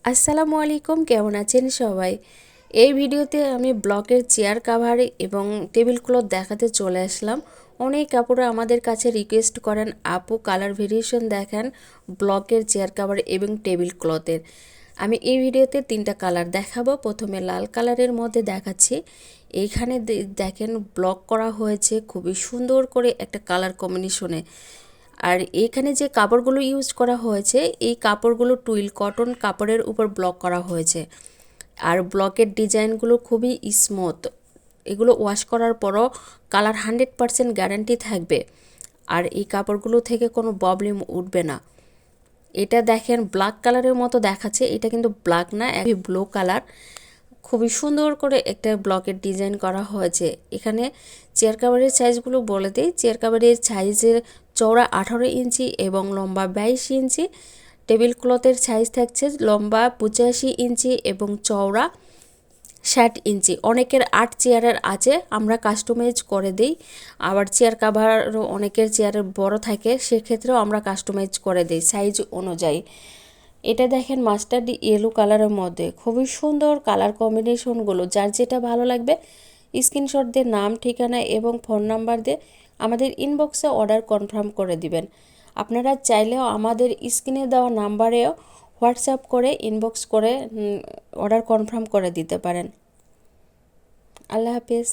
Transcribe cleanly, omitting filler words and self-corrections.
আসসালামু আলাইকুম, কেমন আছেন সবাই? এই ভিডিওতে আমি ব্লকের চেয়ার কাভার এবং টেবিল ক্লথ দেখাতে চলে আসলাম। অনেক আপুরা আমাদের কাছে রিকোয়েস্ট করেন, আপু কালার ভেরিয়েশন দেখান ব্লকের চেয়ার কাভার এবং টেবিল ক্লথের। আমি এই ভিডিওতে 3টা কালার দেখাবো। প্রথমে লাল কালারের মধ্যে দেখাচ্ছি। এইখানে দেখেন ব্লক করা হয়েছে খুবই সুন্দর করে একটা কালার কম্বিনেশনে। আর এখানে যে কাপড়গুলো ইউজ করা হয়েছে এই কাপড়গুলো টুইল কটন কাপড়ের উপর ব্লক করা হয়েছে। আর ব্লকের ডিজাইনগুলো খুবই স্মুথ, এগুলো ওয়াশ করার পরও কালার 100% গ্যারান্টি থাকবে। আর এই কাপড়গুলো থেকে কোনো প্রবলেম উঠবে না। এটা দেখেন ব্ল্যাক কালারের মতো দেখাচ্ছে, এটা কিন্তু ব্ল্যাক না, একই ব্লু কালার। খুবই সুন্দর করে একটা ব্লকের ডিজাইন করা হয়েছে। এখানে চেয়ার কাভারের সাইজগুলো বলে দিই। চেয়ার কাভারের সাইজের চওড়া 18 ইঞ্চি এবং লম্বা 22 ইঞ্চি। টেবিল ক্লথের সাইজ থাকছে লম্বা 85 ইঞ্চি এবং চওড়া 60 ইঞ্চি। অনেকের 8 চেয়ারের আছে, আমরা কাস্টমাইজ করে দিই। আবার চেয়ার কাভার অনেকের চেয়ারের বড় থাকে, সেক্ষেত্রেও আমরা কাস্টমাইজ করে দিই সাইজ অনুযায়ী। এটা দেখেন মাস্টার্ড ইয়েলো কালারের মধ্যে খুবই সুন্দর কালার কম্বিনেশনগুলো। যার যেটা ভালো লাগবে স্ক্রিনশট দিয়ে নাম, ঠিকানা এবং ফোন নাম্বার দিয়ে আমাদের ইনবক্সে অর্ডার কনফার্ম করে দিবেন। আপনারা চাইলেও আমাদের স্ক্রিনে দেওয়া নাম্বারেও হোয়াটসঅ্যাপ করে ইনবক্স করে অর্ডার কনফার্ম করে দিতে পারেন। আল্লাহ হাফেজ।